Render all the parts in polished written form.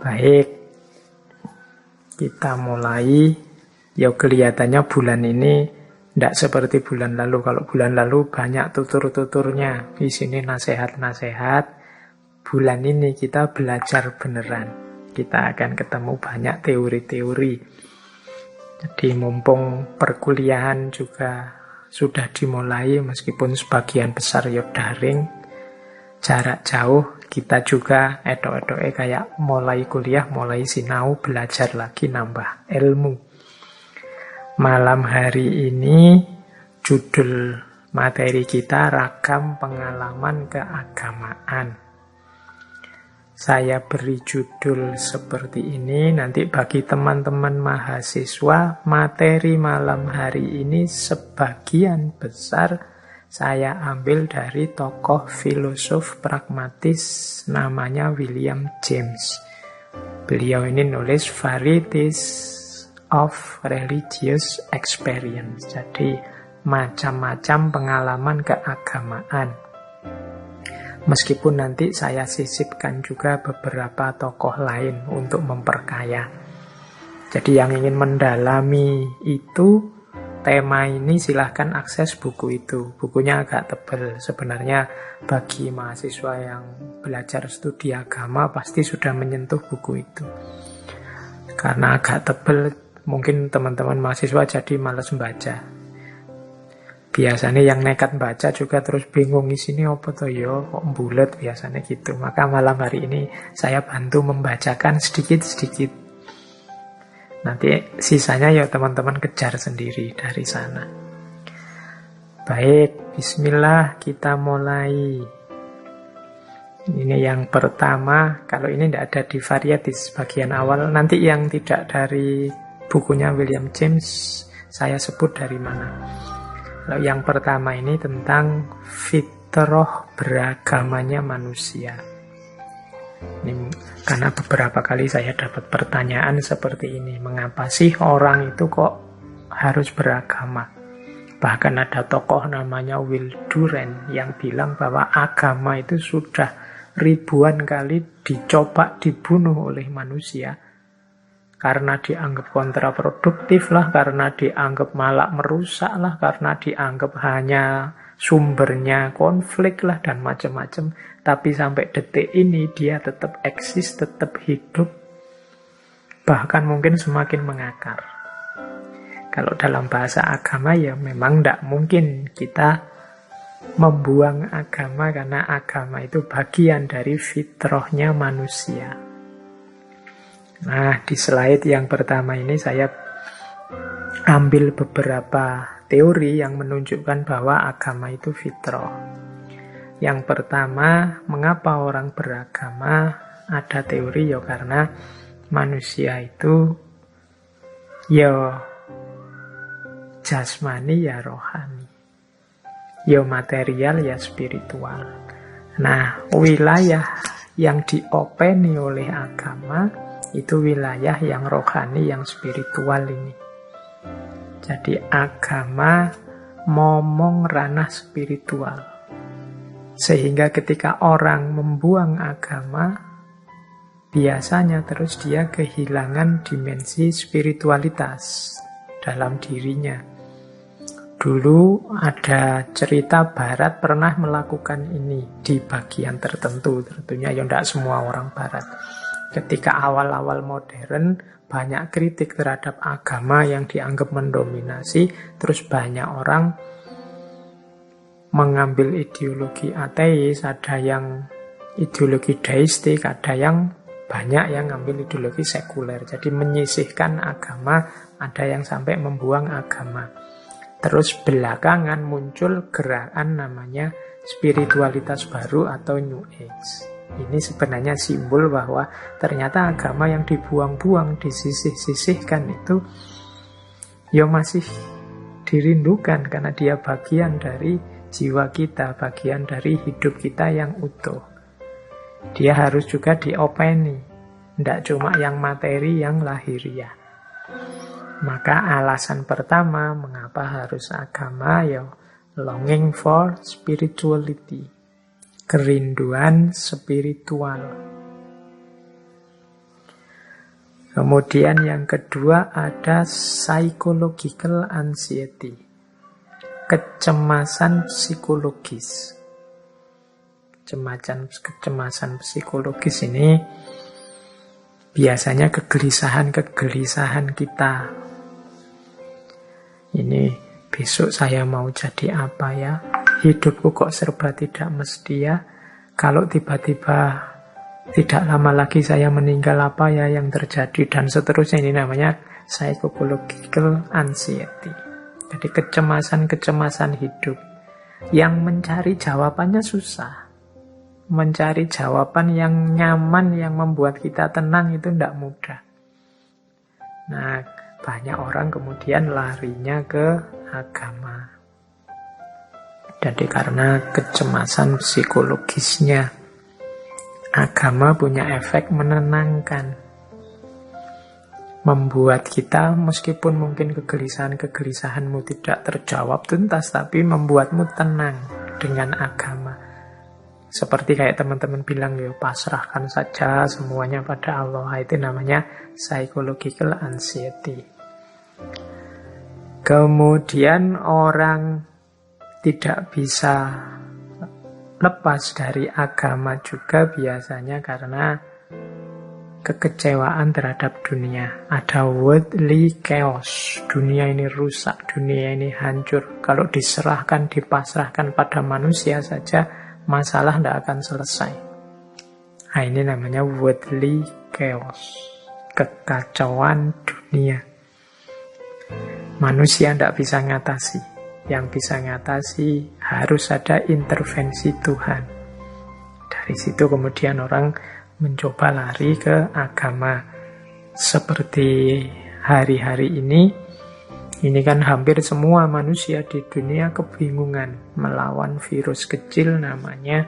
Baik, kita mulai. Ya kelihatannya bulan ini tidak seperti bulan lalu. Kalau bulan lalu banyak tutur-tuturnya. Di sini nasihat-nasihat. Bulan ini kita belajar beneran. Kita akan ketemu banyak teori-teori. Jadi mumpung perkuliahan juga sudah dimulai, meskipun sebagian besar ya daring, jarak jauh, kita juga edok-edoknya kayak mulai kuliah, mulai sinau, belajar lagi, nambah ilmu. Malam hari ini judul materi kita ragam pengalaman keagamaan. Saya beri judul seperti ini, nanti bagi teman-teman mahasiswa, materi malam hari ini sebagian besar saya ambil dari tokoh filosof pragmatis namanya William James. Beliau ini nulis Varieties of Religious Experience. Jadi macam-macam pengalaman keagamaan. Meskipun nanti saya sisipkan juga beberapa tokoh lain untuk memperkaya. Jadi yang ingin mendalami itu, tema ini silahkan akses buku itu. Bukunya agak tebal. Sebenarnya bagi mahasiswa yang belajar studi agama pasti sudah menyentuh buku itu. Karena agak tebal, mungkin teman-teman mahasiswa jadi malas membaca. Biasanya yang nekat baca juga terus bingung isinya apa toh ya, kok bulet biasanya gitu. Maka malam hari ini saya bantu membacakan sedikit-sedikit. Nanti sisanya ya teman-teman kejar sendiri dari sana. Baik, bismillah, kita mulai. Ini yang pertama, kalau ini tidak ada di Varieties bagian awal, nanti yang tidak dari bukunya William James saya sebut dari mana. Kalau yang pertama ini tentang fitrah beragamanya manusia. Ini karena beberapa kali saya dapat pertanyaan seperti ini. Mengapa sih orang itu kok harus beragama? Bahkan ada tokoh namanya Will Durant yang bilang bahwa agama itu sudah ribuan kali dicoba dibunuh oleh manusia. Karena dianggap kontraproduktif lah, karena dianggap malah merusak lah, karena dianggap hanya sumbernya konflik lah, dan macam-macam. Tapi sampai detik ini dia tetap eksis, tetap hidup, bahkan mungkin semakin mengakar. Kalau dalam bahasa agama ya memang tidak mungkin kita membuang agama, karena agama itu bagian dari fitrahnya manusia. Nah, di slide yang pertama ini saya ambil beberapa teori yang menunjukkan bahwa agama itu fitrah. Yang pertama, mengapa orang beragama? Ada teori ya karena manusia itu ya jasmani ya rohani, ya material ya spiritual. Nah, wilayah yang diopeni oleh agama itu wilayah yang rohani, yang spiritual ini. Jadi agama momong ranah spiritual. Sehingga ketika orang membuang agama, biasanya terus dia kehilangan dimensi spiritualitas dalam dirinya. Dulu ada cerita Barat pernah melakukan ini di bagian tertentu. Tentunya ya tidak semua orang Barat. Ketika awal-awal modern, banyak kritik terhadap agama yang dianggap mendominasi, terus banyak orang mengambil ideologi ateis, ada yang ideologi deistik, ada yang banyak yang ngambil ideologi sekuler. Jadi menyisihkan agama, ada yang sampai membuang agama. Terus belakangan muncul gerakan namanya spiritualitas baru atau New Age. Ini sebenarnya simbol bahwa ternyata agama yang dibuang-buang, disisih-sisihkan itu ya masih dirindukan karena dia bagian dari jiwa kita, bagian dari hidup kita yang utuh. Dia harus juga diopeni, tidak cuma yang materi, yang lahiriah. Maka alasan pertama mengapa harus agama ya longing for spirituality. Kerinduan spiritual. Kemudian yang kedua ada psychological anxiety, kecemasan psikologis. Kecemasan psikologis ini biasanya kegelisahan kita. Ini besok saya mau jadi apa ya? Hidupku kok serba tidak mesti ya? Kalau tiba-tiba tidak lama lagi saya meninggal, apa ya yang terjadi? Dan seterusnya. Ini namanya psychological anxiety. Jadi kecemasan hidup. Yang mencari jawabannya susah. Mencari jawaban yang nyaman, yang membuat kita tenang itu tidak mudah. Nah, banyak orang kemudian larinya ke agama. Jadi karena kecemasan psikologisnya, agama punya efek menenangkan. Membuat kita, meskipun mungkin kegelisahanmu tidak terjawab tuntas, tapi membuatmu tenang dengan agama. Seperti kayak teman-teman bilang, ya pasrahkan saja semuanya pada Allah. Itu namanya psychological anxiety. Kemudian orang tidak bisa lepas dari agama juga biasanya karena kekecewaan terhadap dunia. Ada worldly chaos. Dunia ini rusak, dunia ini hancur. Kalau diserahkan, dipasrahkan pada manusia saja, masalah tidak akan selesai. Nah, ini namanya worldly chaos, kekacauan dunia. Manusia tidak bisa ngatasi. Yang bisa ngatasi harus ada intervensi Tuhan. Dari situ kemudian orang mencoba lari ke agama. Seperti hari-hari ini kan hampir semua manusia di dunia kebingungan melawan virus kecil namanya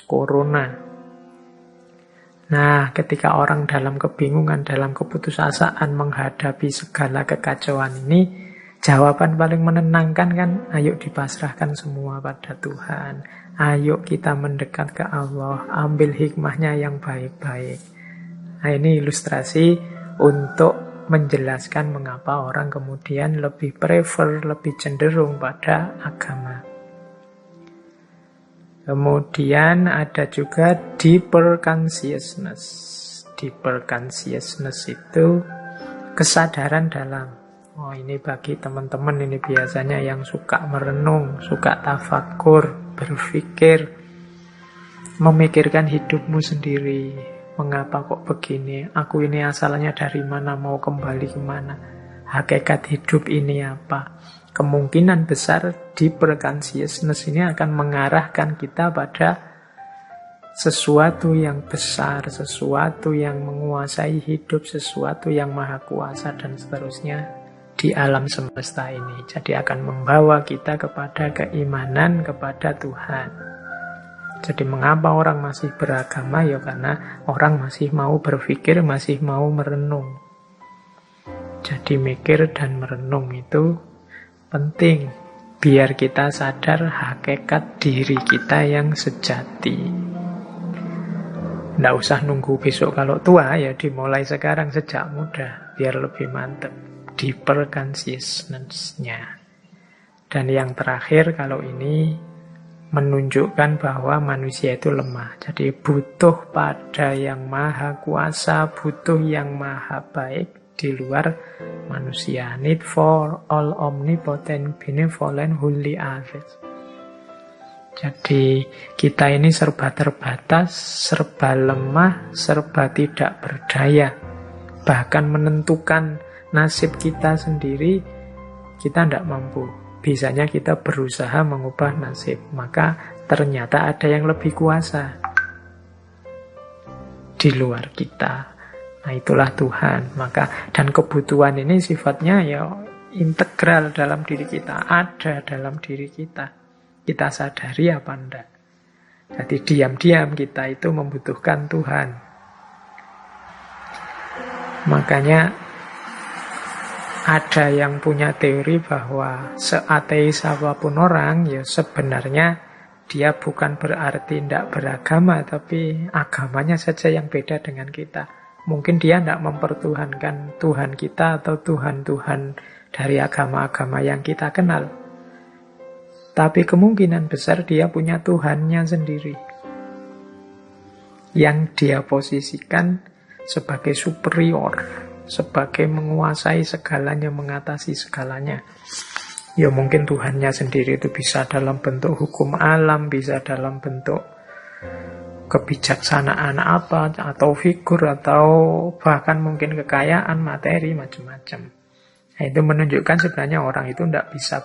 corona. Nah, ketika orang dalam kebingungan, dalam keputusasaan menghadapi segala kekacauan ini, jawaban paling menenangkan kan, ayo dipasrahkan semua pada Tuhan. Ayo kita mendekat ke Allah, ambil hikmahnya yang baik-baik. Nah, ini ilustrasi untuk menjelaskan mengapa orang kemudian lebih lebih cenderung pada agama. Kemudian ada juga deeper consciousness. Deeper consciousness itu kesadaran dalam. Oh, ini bagi teman-teman ini biasanya yang suka merenung, suka tafakur, berpikir, memikirkan hidupmu sendiri. Mengapa kok begini? Aku ini asalnya dari mana? Mau kembali kemana? Hakikat hidup ini apa? Kemungkinan besar deeper consciousness ini akan mengarahkan kita pada sesuatu yang besar, sesuatu yang menguasai hidup, sesuatu yang maha kuasa dan seterusnya di alam semesta ini. Jadi akan membawa kita kepada keimanan kepada Tuhan. Jadi mengapa orang masih beragama? Ya karena orang masih mau berpikir, masih mau merenung. Jadi mikir dan merenung itu penting. Biar kita sadar hakikat diri kita yang sejati. Nggak usah nunggu besok kalau tua, ya dimulai sekarang sejak muda. Biar lebih mantap. Deeper consciousness-nya. Dan yang terakhir kalau ini menunjukkan bahwa manusia itu lemah. Jadi butuh pada yang maha kuasa, butuh yang maha baik di luar manusia. Need for all omnipotent, benevolent, holy others. Jadi kita ini serba terbatas, serba lemah, serba tidak berdaya. Bahkan menentukan nasib kita sendiri, kita tidak mampu. Bisanya kita berusaha mengubah nasib. Maka ternyata ada yang lebih kuasa di luar kita. Nah, itulah Tuhan. Maka dan kebutuhan ini sifatnya ya integral dalam diri kita. Ada dalam diri kita. Kita sadari apa enggak. Jadi diam-diam kita itu membutuhkan Tuhan. Makanya ada yang punya teori bahwa seateis apapun orang, ya sebenarnya dia bukan berarti tidak beragama, tapi agamanya saja yang beda dengan kita. Mungkin dia tidak mempertuhankan Tuhan kita atau Tuhan-Tuhan dari agama-agama yang kita kenal. Tapi kemungkinan besar dia punya Tuhannya sendiri. Yang dia posisikan sebagai superior, sebagai menguasai segalanya, mengatasi segalanya. Ya mungkin Tuhannya sendiri itu bisa dalam bentuk hukum alam, bisa dalam bentuk kebijaksanaan apa, atau figur, atau bahkan mungkin kekayaan, materi, macam-macam. Nah, itu menunjukkan sebenarnya orang itu tidak bisa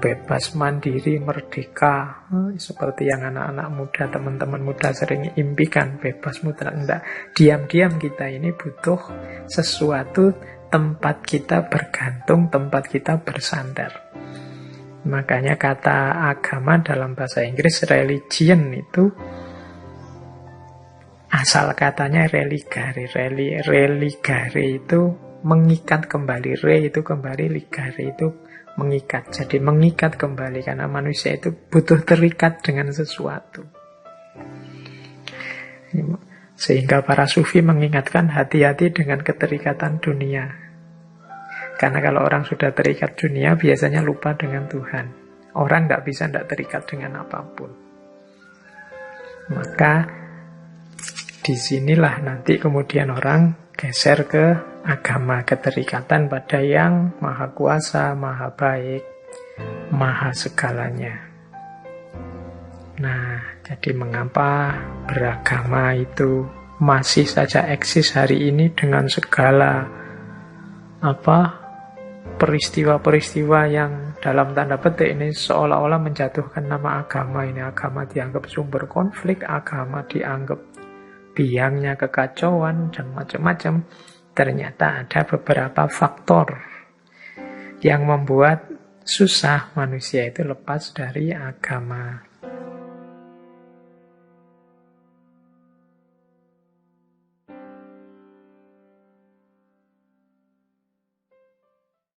bebas, mandiri, merdeka, seperti yang anak-anak muda, teman-teman muda sering impikan, bebas mutlak. Enggak. Diam-diam kita ini butuh sesuatu, tempat kita bergantung, tempat kita bersandar. Makanya kata agama dalam bahasa Inggris, religion, itu asal katanya religare. Religare itu mengikat kembali. Re itu kembali, ligare itu mengikat. Jadi mengikat kembali, karena manusia itu butuh terikat dengan sesuatu. Sehingga para sufi mengingatkan hati-hati dengan keterikatan dunia. Karena kalau orang sudah terikat dunia, biasanya lupa dengan Tuhan. Orang tidak bisa tidak terikat dengan apapun. Maka disinilah nanti kemudian orang geser ke agama, keterikatan pada yang maha kuasa, maha baik, maha segalanya. Nah, jadi mengapa beragama itu masih saja eksis hari ini dengan segala peristiwa-peristiwa yang dalam tanda petik ini seolah-olah menjatuhkan nama agama ini. Agama dianggap sumber konflik, agama dianggap biangnya kekacauan dan macam-macam. Ternyata ada beberapa faktor yang membuat susah manusia itu lepas dari agama.